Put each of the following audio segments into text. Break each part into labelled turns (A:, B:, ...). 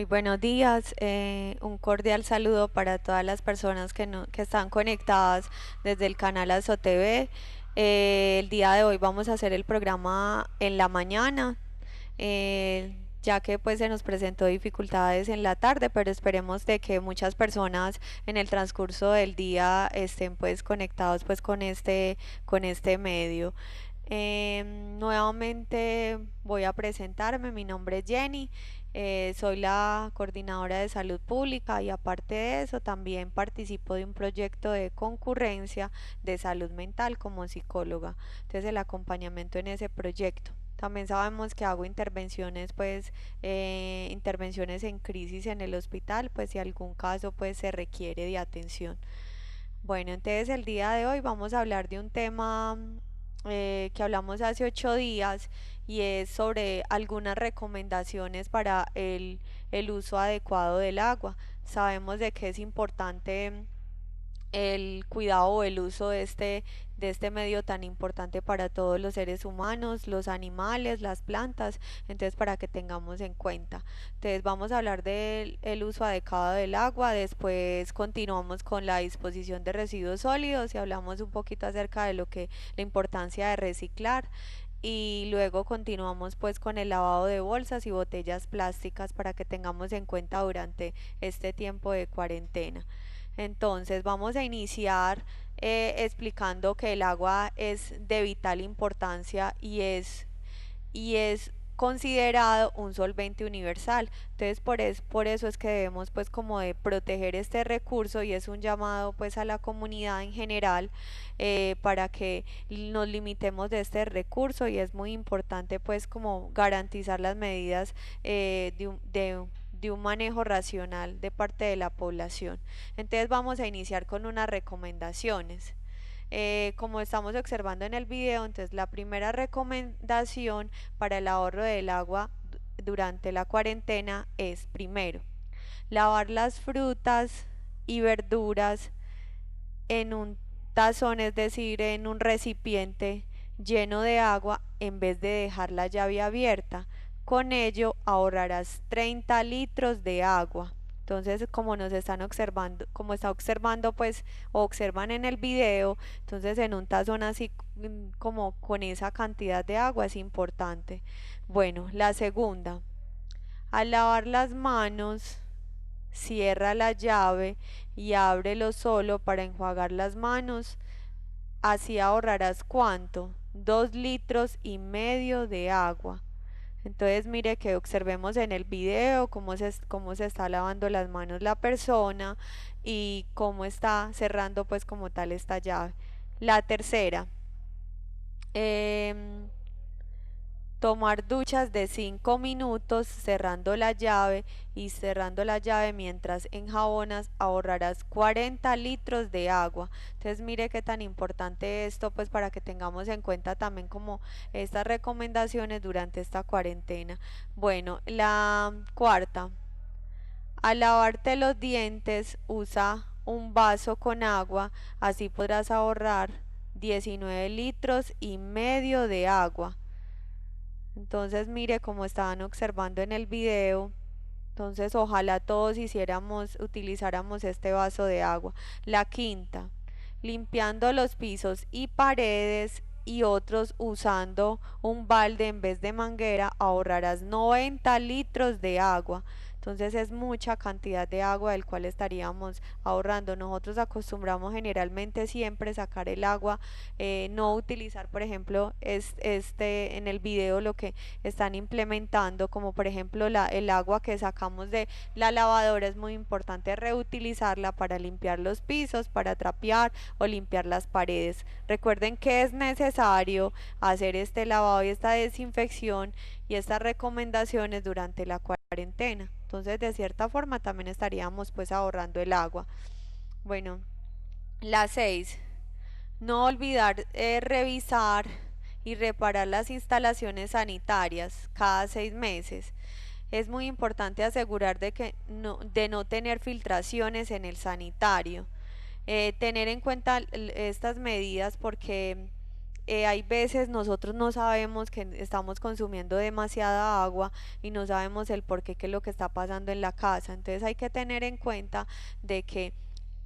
A: Muy buenos días, un cordial saludo para todas las personas que están conectadas desde el canal ASO TV. El día de hoy vamos a hacer el programa en la mañana, ya que pues se nos presentó dificultades en la tarde, pero esperemos de que muchas personas en el transcurso del día estén pues conectados pues con este medio. Nuevamente voy a presentarme, mi nombre es Jenny, soy la coordinadora de salud pública y aparte de eso también participo de un proyecto de concurrencia de salud mental como psicóloga, entonces el acompañamiento en ese proyecto. También sabemos que hago intervenciones, pues, intervenciones en crisis en el hospital, pues si algún caso pues se requiere de atención. Bueno, entonces el día de hoy vamos a hablar de un tema que hablamos hace 8 días y es sobre algunas recomendaciones para el uso adecuado del agua. Sabemos de que es importante el cuidado o el uso de este medio tan importante para todos los seres humanos, los animales, las plantas, entonces para que tengamos en cuenta. Entonces vamos a hablar del el uso adecuado del agua, después continuamos con la disposición de residuos sólidos y hablamos un poquito acerca de la importancia de reciclar y luego continuamos pues con el lavado de bolsas y botellas plásticas para que tengamos en cuenta durante este tiempo de cuarentena. Entonces vamos a iniciar explicando que el agua es de vital importancia y es considerado un solvente universal. Entonces por eso es que debemos pues como de proteger este recurso y es un llamado pues a la comunidad en general para que nos limitemos de este recurso y es muy importante pues como garantizar las medidas de un manejo racional de parte de la población. Entonces vamos a iniciar con unas recomendaciones. Como estamos observando en el video, entonces la primera recomendación para el ahorro del agua durante la cuarentena es primero, lavar las frutas y verduras en un tazón, es decir, en un recipiente lleno de agua en vez de dejar la llave abierta. Con ello ahorrarás 30 litros de agua. Entonces, como nos están observando, como está observando, pues, o observan en el video, entonces en un tazón así como con esa cantidad de agua es importante. Bueno, la segunda, al lavar las manos, cierra la llave y ábrelo solo para enjuagar las manos. Así ahorrarás ¿cuánto? 2,5 litros de agua. Entonces mire que observemos en el video cómo se está lavando las manos la persona y cómo está cerrando pues como tal esta llave. La tercera, em, tomar duchas de 5 minutos cerrando la llave y cerrando la llave mientras enjabonas ahorrarás 40 litros de agua. Entonces mire qué tan importante esto pues para que tengamos en cuenta también como estas recomendaciones durante esta cuarentena. Bueno, la cuarta, al lavarte los dientes usa un vaso con agua, así podrás ahorrar 19,5 litros de agua. Entonces mire como estaban observando en el video. Entonces ojalá todos utilizáramos este vaso de agua. La quinta, limpiando los pisos y paredes y otros usando un balde en vez de manguera, ahorrarás 90 litros de agua. Entonces es mucha cantidad de agua del cual estaríamos ahorrando. Nosotros acostumbramos generalmente siempre sacar el agua, no utilizar, por ejemplo, en el video lo que están implementando, como por ejemplo el agua que sacamos de la lavadora, es muy importante reutilizarla para limpiar los pisos, para trapear o limpiar las paredes. Recuerden que es necesario hacer este lavado y esta desinfección y estas recomendaciones durante la cuarentena. Entonces, de cierta forma también estaríamos pues ahorrando el agua. Bueno, la 6, no olvidar revisar y reparar las instalaciones sanitarias cada 6 meses. Es muy importante asegurar de no tener filtraciones en el sanitario. Tener en cuenta estas medidas porque hay veces nosotros no sabemos que estamos consumiendo demasiada agua y no sabemos el por qué, qué es lo que está pasando en la casa. Entonces hay que tener en cuenta de que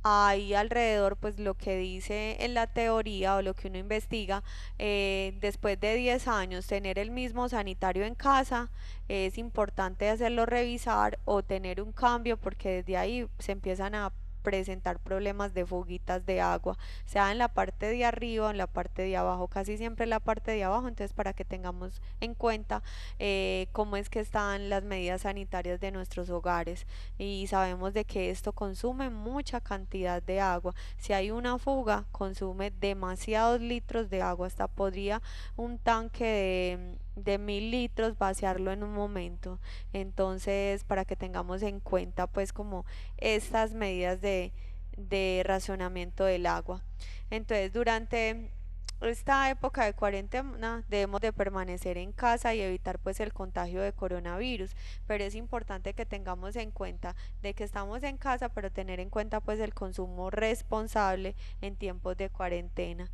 A: ahí alrededor, pues lo que dice en la teoría o lo que uno investiga, después de 10 años tener el mismo sanitario en casa, es importante hacerlo revisar o tener un cambio porque desde ahí se empiezan a presentar problemas de fuguitas de agua, sea en la parte de arriba o en la parte de abajo, casi siempre en la parte de abajo. Entonces para que tengamos en cuenta cómo es que están las medidas sanitarias de nuestros hogares, y sabemos de que esto consume mucha cantidad de agua. Si hay una fuga, consume demasiados litros de agua, hasta podría un tanque de 1000 litros vaciarlo en un momento. Entonces, para que tengamos en cuenta pues como estas medidas de racionamiento del agua. Entonces, durante esta época de cuarentena debemos de permanecer en casa y evitar pues el contagio de coronavirus, pero es importante que tengamos en cuenta de que estamos en casa, pero tener en cuenta pues el consumo responsable en tiempos de cuarentena.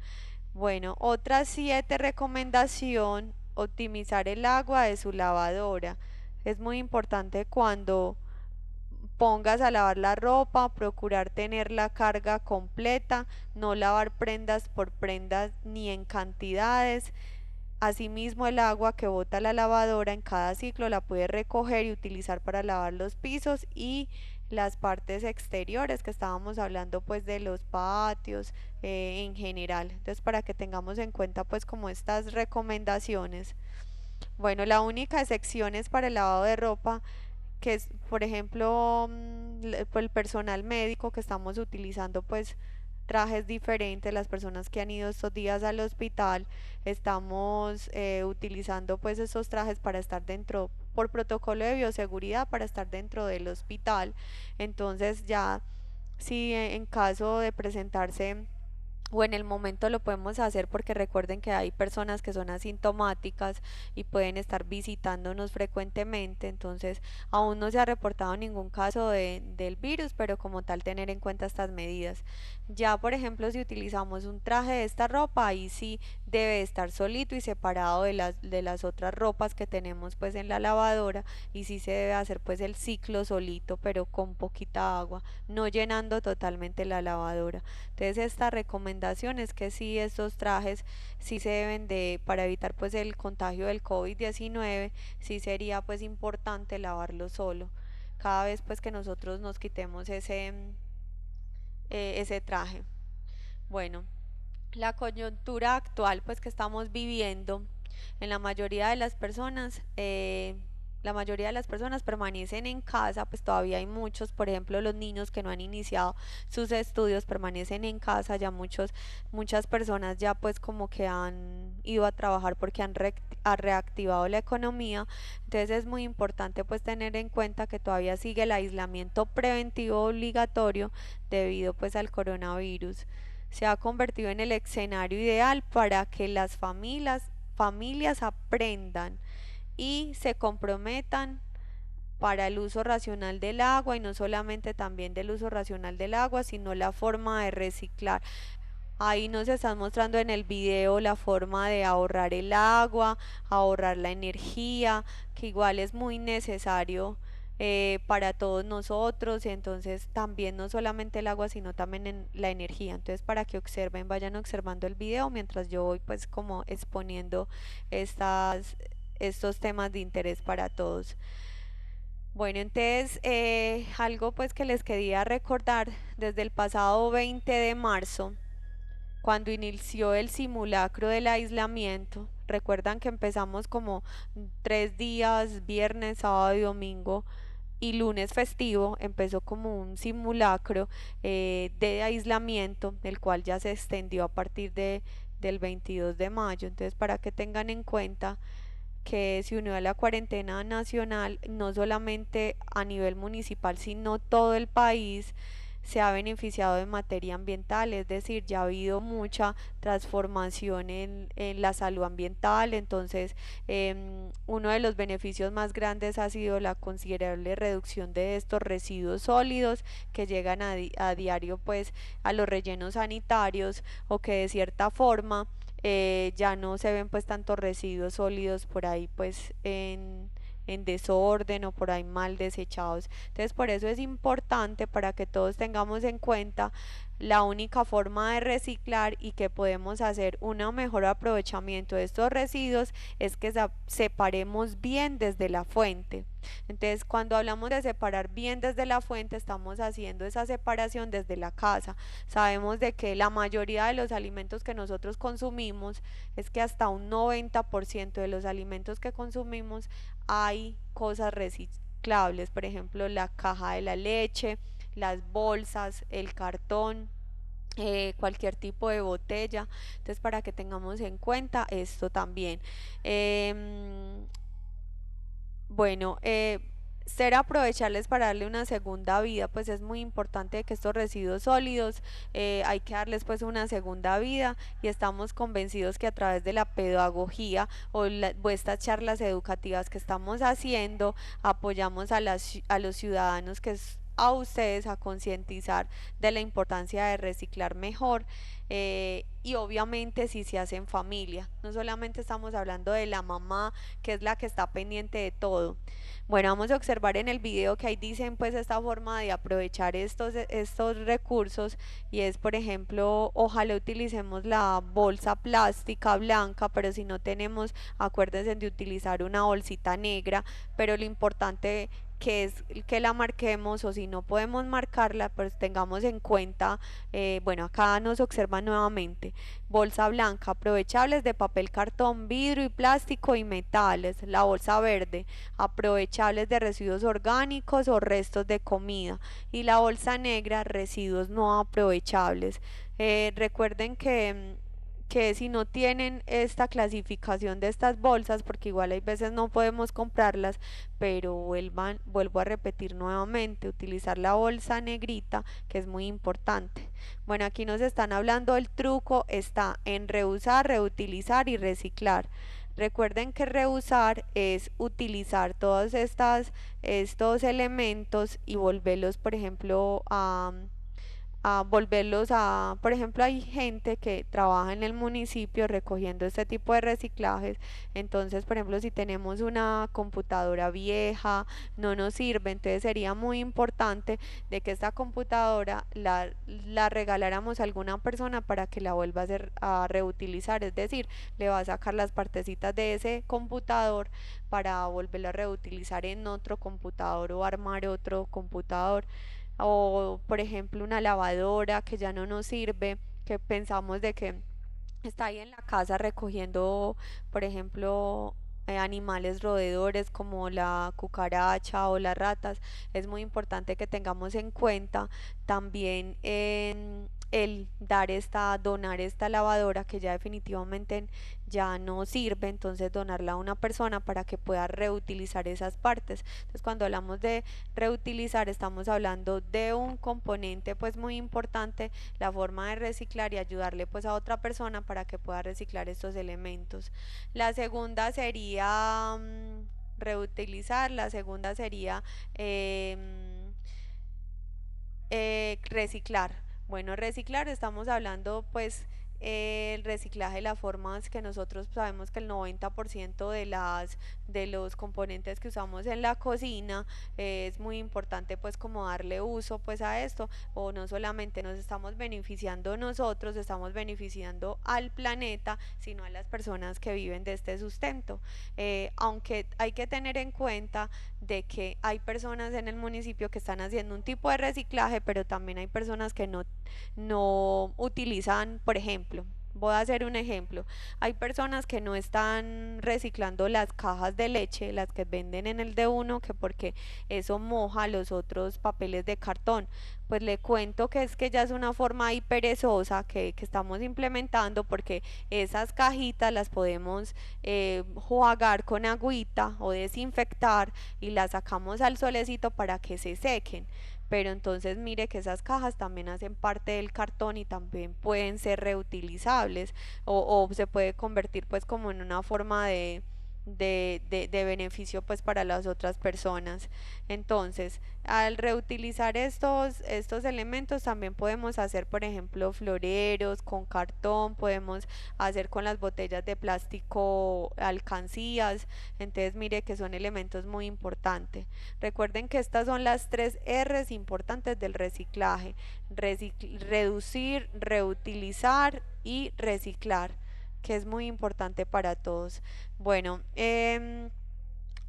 A: Bueno, otra 7 recomendación: optimizar el agua de su lavadora. Es muy importante cuando pongas a lavar la ropa, procurar tener la carga completa, no lavar prendas por prendas ni en cantidades. Asimismo, el agua que bota la lavadora en cada ciclo la puedes recoger y utilizar para lavar los pisos y las partes exteriores, que estábamos hablando pues de los patios en general. Entonces, para que tengamos en cuenta pues como estas recomendaciones. Bueno, la única excepción es para el lavado de ropa, que es, por ejemplo, por el personal médico, que estamos utilizando pues trajes diferentes. Las personas que han ido estos días al hospital, estamos utilizando pues esos trajes para estar dentro, por protocolo de bioseguridad, para estar dentro del hospital. Entonces ya, si en caso de presentarse o en el momento, lo podemos hacer, porque recuerden que hay personas que son asintomáticas y pueden estar visitándonos frecuentemente. Entonces aún no se ha reportado ningún caso del virus, pero como tal tener en cuenta estas medidas. Ya por ejemplo, si utilizamos un traje de esta ropa, ahí sí debe estar solito y separado de las otras ropas que tenemos pues en la lavadora, y sí se debe hacer pues el ciclo solito, pero con poquita agua, no llenando totalmente la lavadora. Entonces esta recomendación es que sí, estos trajes sí se deben de, para evitar pues el contagio del COVID-19, sí sería pues importante lavarlo solo cada vez pues que nosotros nos quitemos ese traje. Bueno, la coyuntura actual pues que estamos viviendo, en la mayoría de las personas, la mayoría de las personas permanecen en casa. Pues todavía hay muchos, por ejemplo los niños que no han iniciado sus estudios permanecen en casa. Ya muchas personas ya pues como que han ido a trabajar porque ha reactivado la economía. Entonces es muy importante pues tener en cuenta que todavía sigue el aislamiento preventivo obligatorio debido pues al coronavirus. Se ha convertido en el escenario ideal para que las familias aprendan y se comprometan para el uso racional del agua, y no solamente también del uso racional del agua, sino la forma de reciclar. Ahí nos están mostrando en el video la forma de ahorrar el agua, ahorrar la energía, que igual es muy necesario para todos nosotros. Entonces también no solamente el agua, sino también en la energía. Entonces para que observen, vayan observando el video mientras yo voy pues como exponiendo estos temas de interés para todos. Bueno, entonces algo pues que les quería recordar: desde el pasado 20 de marzo, cuando inició el simulacro del aislamiento, recuerdan que empezamos como 3 días, viernes, sábado y domingo, y lunes festivo, empezó como un simulacro de aislamiento, el cual ya se extendió a partir del 22 de mayo. Entonces, para que tengan en cuenta que se unió a la cuarentena nacional, no solamente a nivel municipal, sino todo el país se ha beneficiado en materia ambiental. Es decir, ya ha habido mucha transformación en la salud ambiental. Entonces, uno de los beneficios más grandes ha sido la considerable reducción de estos residuos sólidos que llegan a diario pues a los rellenos sanitarios, o que de cierta forma ya no se ven pues tantos residuos sólidos por ahí pues en desorden o por ahí mal desechados. Entonces por eso es importante para que todos tengamos en cuenta la única forma de reciclar y que podemos hacer un mejor aprovechamiento de estos residuos es que separemos bien desde la fuente. Entonces, cuando hablamos de separar bien desde la fuente, estamos haciendo esa separación desde la casa. Sabemos de que la mayoría de los alimentos que nosotros consumimos, es que hasta un 90% de los alimentos que consumimos hay cosas reciclables, por ejemplo, la caja de la leche, las bolsas, el cartón, cualquier tipo de botella. Entonces, para que tengamos en cuenta esto también. Em, bueno, ser aprovecharles para darle una segunda vida, pues es muy importante que estos residuos sólidos hay que darles pues una segunda vida y estamos convencidos que a través de la pedagogía o estas charlas educativas que estamos haciendo apoyamos a los ciudadanos que es a ustedes a concientizar de la importancia de reciclar mejor y obviamente si se hace en familia, no solamente estamos hablando de la mamá que es la que está pendiente de todo. Bueno, vamos a observar en el video que ahí dicen pues esta forma de aprovechar estos recursos y es por ejemplo, ojalá utilicemos la bolsa plástica blanca, pero si no tenemos, acuérdense de utilizar una bolsita negra, pero lo importante que es que la marquemos o si no podemos marcarla, pues tengamos en cuenta, bueno, acá nos observan nuevamente, bolsa blanca, aprovechables de papel, cartón, vidrio y plástico y metales, la bolsa verde, aprovechables de residuos orgánicos o restos de comida y la bolsa negra, residuos no aprovechables. Recuerden que si no tienen esta clasificación de estas bolsas, porque igual hay veces no podemos comprarlas, pero vuelvo a repetir nuevamente, utilizar la bolsa negrita, que es muy importante. Bueno, aquí nos están hablando, el truco está en reusar, reutilizar y reciclar. Recuerden que reusar es utilizar estos elementos y volverlos, por ejemplo, a volverlos a, por ejemplo, hay gente que trabaja en el municipio recogiendo este tipo de reciclajes, entonces, por ejemplo, si tenemos una computadora vieja, no nos sirve, entonces sería muy importante de que esta computadora la regaláramos a alguna persona para que la vuelva a reutilizar, es decir, le va a sacar las partecitas de ese computador para volverlo a reutilizar en otro computador o armar otro computador o por ejemplo una lavadora que ya no nos sirve, que pensamos de que está ahí en la casa recogiendo, por ejemplo, animales roedores como la cucaracha o las ratas. Es muy importante que tengamos en cuenta también el donar esta lavadora que ya definitivamente ya no sirve, entonces donarla a una persona para que pueda reutilizar esas partes. Entonces cuando hablamos de reutilizar estamos hablando de un componente pues muy importante, la forma de reciclar y ayudarle pues a otra persona para que pueda reciclar estos elementos. La segunda sería reutilizar, la segunda sería reciclar. Bueno, reciclar, estamos hablando pues el reciclaje, las formas que nosotros sabemos que el 90% de los componentes que usamos en la cocina es muy importante pues como darle uso pues a esto o no solamente nos estamos beneficiando nosotros, estamos beneficiando al planeta, sino a las personas que viven de este sustento. Aunque hay que tener en cuenta de que hay personas en el municipio que están haciendo un tipo de reciclaje, pero también hay personas que no utilizan, por ejemplo, voy a hacer un ejemplo. Hay personas que no están reciclando las cajas de leche, las que venden en el de uno, que porque eso moja los otros papeles de cartón. Pues le cuento que es que ya es una forma ahí perezosa que estamos implementando porque esas cajitas las podemos jugar con agüita o desinfectar y las sacamos al solecito para que se sequen. Pero entonces mire que esas cajas también hacen parte del cartón y también pueden ser reutilizables o se puede convertir pues como en una forma de beneficio pues para las otras personas. Entonces, al reutilizar estos elementos también podemos hacer, por ejemplo, floreros con cartón, podemos hacer con las botellas de plástico alcancías. Entonces, mire que son elementos muy importantes. Recuerden que estas son las tres R's importantes del reciclaje: reducir, reutilizar y reciclar, que es muy importante para todos. Bueno,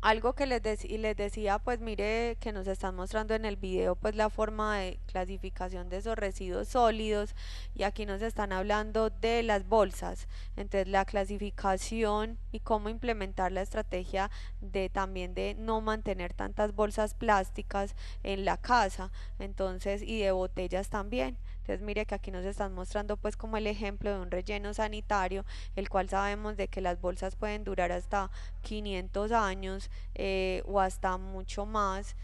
A: algo que les decía, pues mire que nos están mostrando en el video pues la forma de clasificación de esos residuos sólidos, y aquí nos están hablando de las bolsas. Entonces la clasificación y cómo implementar la estrategia de también de no mantener tantas bolsas plásticas en la casa, entonces, y de botellas también. Entonces mire que aquí nos están mostrando pues como el ejemplo de un relleno sanitario, el cual sabemos de que las bolsas pueden durar hasta 500 años, o hasta mucho más.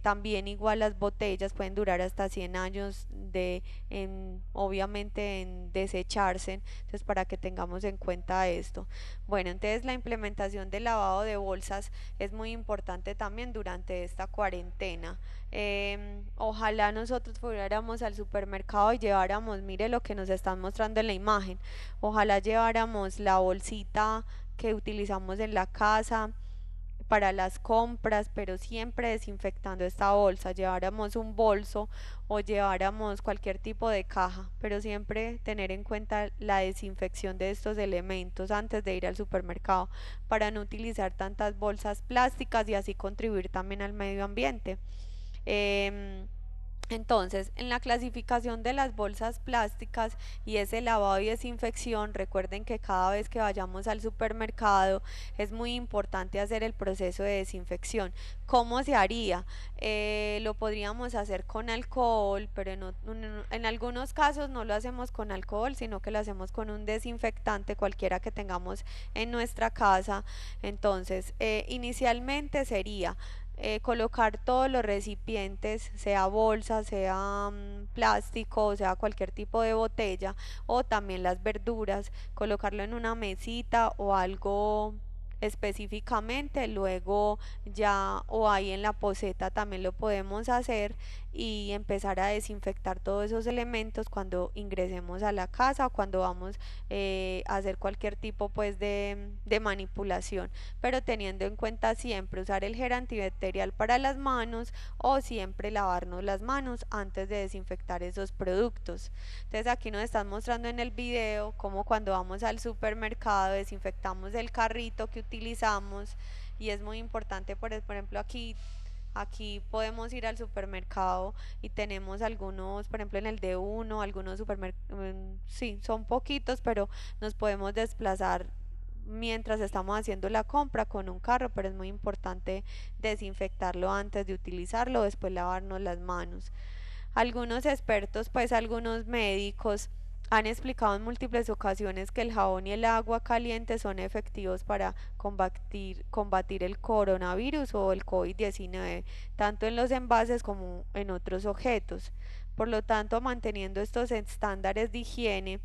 A: También igual las botellas pueden durar hasta 100 años obviamente en desecharse. Entonces para que tengamos en cuenta esto. Bueno, entonces la implementación del lavado de bolsas es muy importante también durante esta cuarentena. Ojalá nosotros fuéramos al supermercado y lleváramos, mire lo que nos están mostrando en la imagen, ojalá lleváramos la bolsita que utilizamos en la casa para las compras, pero siempre desinfectando esta bolsa, lleváramos un bolso o lleváramos cualquier tipo de caja, pero siempre tener en cuenta la desinfección de estos elementos antes de ir al supermercado, para no utilizar tantas bolsas plásticas y así contribuir también al medio ambiente. Em, entonces, en la clasificación de las bolsas plásticas y ese lavado y desinfección, recuerden que cada vez que vayamos al supermercado es muy importante hacer el proceso de desinfección. ¿Cómo se haría? Lo podríamos hacer con alcohol, pero en algunos casos no lo hacemos con alcohol, sino que lo hacemos con un desinfectante cualquiera que tengamos en nuestra casa. Entonces, inicialmente sería colocar todos los recipientes, sea bolsa, sea plástico, sea cualquier tipo de botella, o también las verduras, colocarlo en una mesita o algo específicamente, luego ya o ahí en la poceta también lo podemos hacer, y empezar a desinfectar todos esos elementos cuando ingresemos a la casa o cuando vamos a hacer cualquier tipo pues de manipulación, pero teniendo en cuenta siempre usar el gel antibacterial para las manos, o siempre lavarnos las manos antes de desinfectar esos productos. Entonces aquí nos están mostrando en el video cómo cuando vamos al supermercado desinfectamos el carrito que utilizamos, y es muy importante, por ejemplo, aquí podemos ir al supermercado y tenemos algunos, por ejemplo en el D1, algunos supermercados, sí, son poquitos, pero nos podemos desplazar mientras estamos haciendo la compra con un carro, pero es muy importante desinfectarlo antes de utilizarlo, después lavarnos las manos. Algunos expertos, pues algunos médicos, han explicado en múltiples ocasiones que el jabón y el agua caliente son efectivos para combatir el coronavirus o el COVID-19, tanto en los envases como en otros objetos. Por lo tanto, manteniendo estos estándares de higiene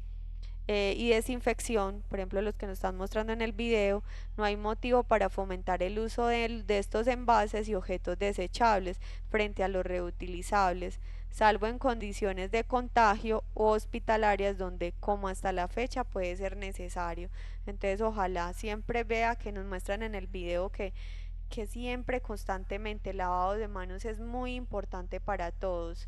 A: y desinfección, por ejemplo los que nos están mostrando en el video, no hay motivo para fomentar el uso de estos envases y objetos desechables frente a los reutilizables, salvo en condiciones de contagio o hospitalarias donde, como hasta la fecha, puede ser necesario. Entonces ojalá siempre vea que nos muestran en el video que siempre constantemente el lavado de manos es muy importante para todos.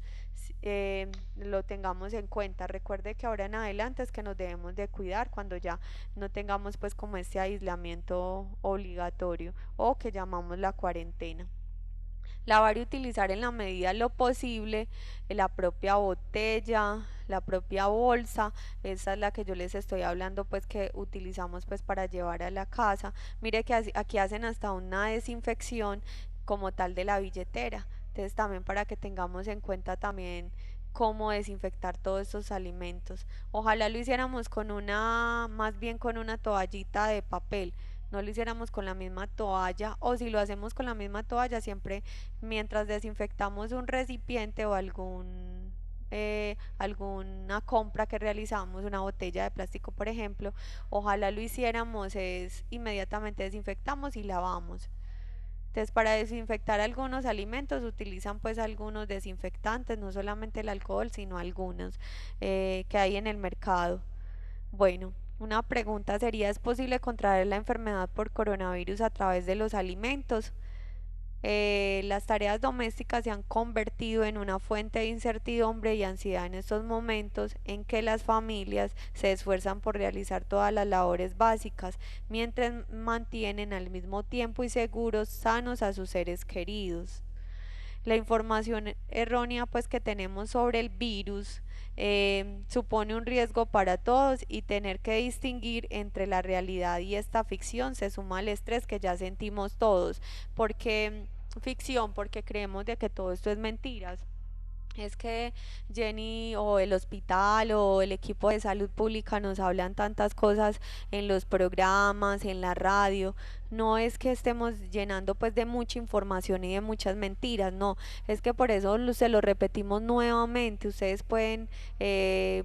A: Lo tengamos en cuenta. Recuerde que ahora en adelante es que nos debemos de cuidar cuando ya no tengamos pues como este aislamiento obligatorio o que llamamos la cuarentena. Lavar y utilizar en la medida de lo posible la propia botella, la propia bolsa. Esa es la que yo les estoy hablando, pues que utilizamos pues para llevar a la casa. Mire que aquí hacen hasta una desinfección como tal de la billetera. Entonces también para que tengamos en cuenta también cómo desinfectar todos estos alimentos. Ojalá lo hiciéramos con más bien con una toallita de papel, no lo hiciéramos con la misma toalla, o si lo hacemos con la misma toalla, siempre mientras desinfectamos un recipiente o algún alguna compra que realizamos, una botella de plástico por ejemplo, ojalá lo hiciéramos es inmediatamente desinfectamos y lavamos. Entonces, para desinfectar algunos alimentos utilizan pues algunos desinfectantes, no solamente el alcohol, sino algunos que hay en el mercado. Bueno, una pregunta sería, ¿es posible contraer la enfermedad por coronavirus a través de los alimentos? Las tareas domésticas se han convertido en una fuente de incertidumbre y ansiedad en estos momentos en que las familias se esfuerzan por realizar todas las labores básicas mientras mantienen al mismo tiempo y seguros, sanos a sus seres queridos. La información errónea pues que tenemos sobre el virus supone un riesgo para todos y tener que distinguir entre la realidad y esta ficción se suma al estrés que ya sentimos todos. Porque ficción, porque creemos de que todo esto es mentiras. Es que Jenny o el hospital o el equipo de salud pública nos hablan tantas cosas en los programas, en la radio. No es que estemos llenando pues de mucha información y de muchas mentiras, no. Es que por eso se lo repetimos nuevamente. Ustedes pueden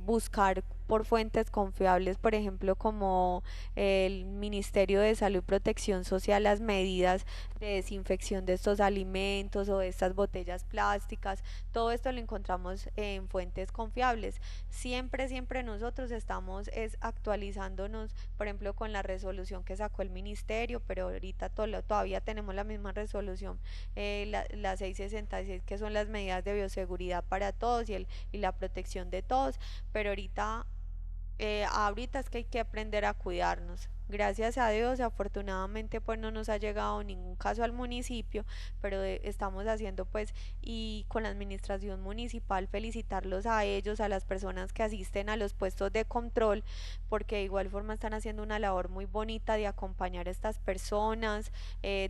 A: buscar por fuentes confiables, por ejemplo, como el Ministerio de Salud y Protección Social, las medidas de desinfección de estos alimentos o de estas botellas plásticas. Todo esto lo encontramos en fuentes confiables. Siempre, siempre nosotros estamos es actualizándonos, por ejemplo, con la resolución que sacó el ministerio, pero ahorita todavía tenemos la misma resolución, la 666, que son las medidas de bioseguridad para todos y la protección de todos, pero ahorita es que hay que aprender a cuidarnos. Gracias a Dios, afortunadamente pues no nos ha llegado ningún caso al municipio, pero estamos haciendo pues y con la administración municipal felicitarlos a ellos, a las personas que asisten a los puestos de control, porque de igual forma están haciendo una labor muy bonita de acompañar a estas personas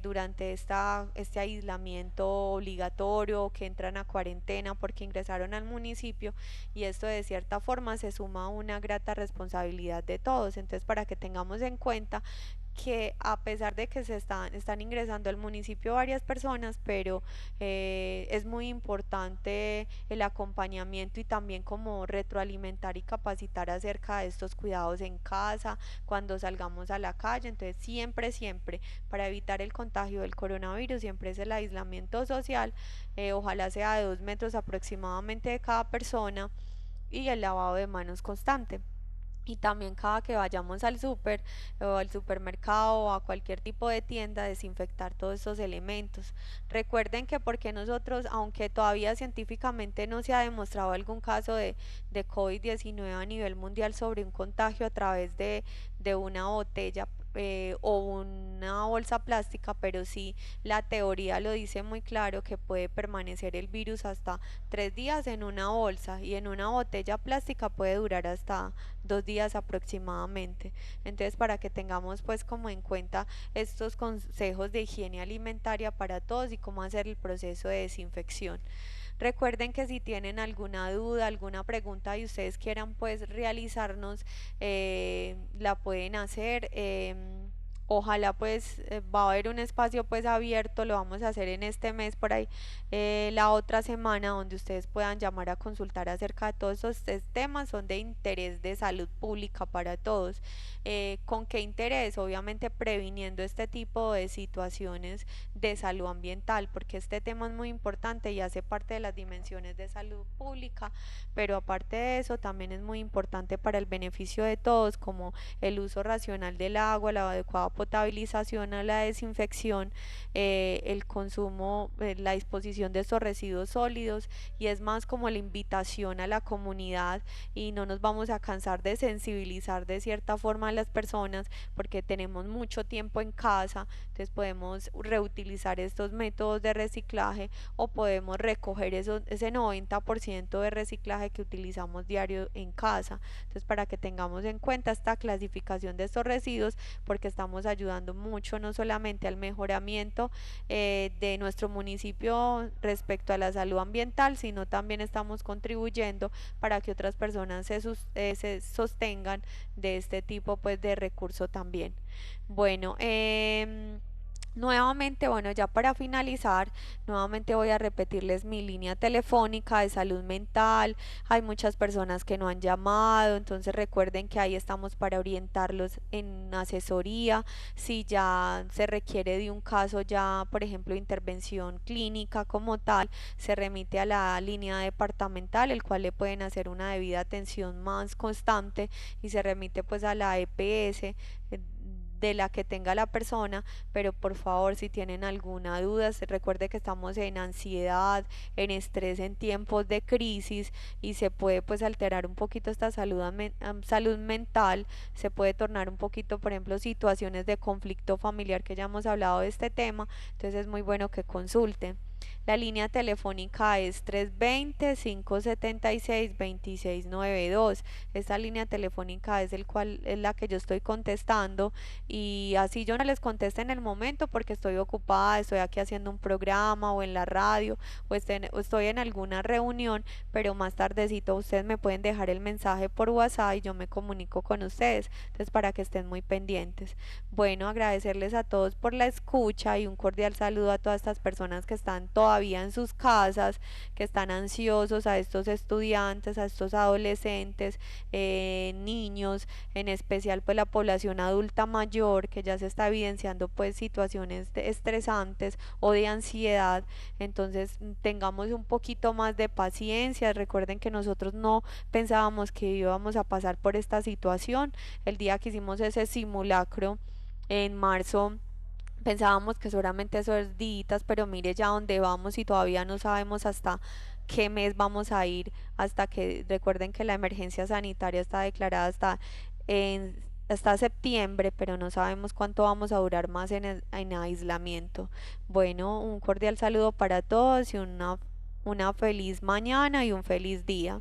A: durante este aislamiento obligatorio, que entran a cuarentena porque ingresaron al municipio y esto de cierta forma se suma a una grata responsabilidad de todos. Entonces, para que tengamos en cuenta que a pesar de que están ingresando al municipio varias personas, pero es muy importante el acompañamiento y también como retroalimentar y capacitar acerca de estos cuidados en casa, cuando salgamos a la calle. Entonces, siempre, siempre, para evitar el contagio del coronavirus, siempre es el aislamiento social, ojalá sea de 2 metros aproximadamente de cada persona y el lavado de manos constante. Y también cada que vayamos al súper o al supermercado o a cualquier tipo de tienda, desinfectar todos estos elementos. Recuerden que porque nosotros, aunque todavía científicamente no se ha demostrado algún caso de COVID-19 a nivel mundial sobre un contagio a través de una botella o una bolsa plástica, pero sí la teoría lo dice muy claro que puede permanecer el virus hasta 3 días en una bolsa y en una botella plástica puede durar hasta 2 días aproximadamente. Entonces, para que tengamos pues como en cuenta estos consejos de higiene alimentaria para todos y cómo hacer el proceso de desinfección. Recuerden que si tienen alguna duda, alguna pregunta y ustedes quieran pues realizarnos, la pueden hacer. Ojalá pues va a haber un espacio pues abierto, lo vamos a hacer en este mes por ahí, la otra semana, donde ustedes puedan llamar a consultar acerca de todos estos temas, son de interés de salud pública para todos. ¿Con qué interés? Obviamente previniendo este tipo de situaciones de salud ambiental, porque este tema es muy importante y hace parte de las dimensiones de salud pública, pero aparte de eso también es muy importante para el beneficio de todos, como el uso racional del agua, la adecuada potabilización a la desinfección, el consumo, la disposición de estos residuos sólidos, y es más como la invitación a la comunidad y no nos vamos a cansar de sensibilizar de cierta forma a las personas porque tenemos mucho tiempo en casa, entonces podemos reutilizar estos métodos de reciclaje o podemos recoger ese 90% de reciclaje que utilizamos diario en casa. Entonces, para que tengamos en cuenta esta clasificación de estos residuos, porque estamos ayudando mucho no solamente al mejoramiento de nuestro municipio respecto a la salud ambiental, sino también estamos contribuyendo para que otras personas se sostengan de este tipo pues de recurso también. Bueno, Nuevamente, bueno, ya para finalizar, nuevamente voy a repetirles mi línea telefónica de salud mental. Hay muchas personas que no han llamado, entonces recuerden que ahí estamos para orientarlos en asesoría. Si ya se requiere de un caso ya, por ejemplo, intervención clínica como tal, se remite a la línea departamental, el cual le pueden hacer una debida atención más constante y se remite pues a la EPS de la que tenga la persona, pero por favor, si tienen alguna duda, recuerde que estamos en ansiedad, en estrés, en tiempos de crisis y se puede pues alterar un poquito esta salud mental, se puede tornar un poquito, por ejemplo, situaciones de conflicto familiar que ya hemos hablado de este tema, entonces es muy bueno que consulten. La línea telefónica es 320-576-2692. Esta línea telefónica es la que yo estoy contestando y así yo no les conteste en el momento porque estoy ocupada, estoy aquí haciendo un programa o en la radio o estoy en alguna reunión, pero más tardecito ustedes me pueden dejar el mensaje por WhatsApp y yo me comunico con ustedes, entonces para que estén muy pendientes. Bueno, agradecerles a todos por la escucha y un cordial saludo a todas estas personas que están todavía en sus casas, que están ansiosos, a estos estudiantes, a estos adolescentes, niños, en especial pues la población adulta mayor que ya se está evidenciando pues situaciones estresantes o de ansiedad, entonces tengamos un poquito más de paciencia, recuerden que nosotros no pensábamos que íbamos a pasar por esta situación, el día que hicimos ese simulacro en marzo pensábamos que seguramente esos días, pero mire ya dónde vamos y todavía no sabemos hasta qué mes vamos a ir, hasta que recuerden que la emergencia sanitaria está declarada hasta septiembre, pero no sabemos cuánto vamos a durar más en aislamiento. Bueno, un cordial saludo para todos y una feliz mañana y un feliz día.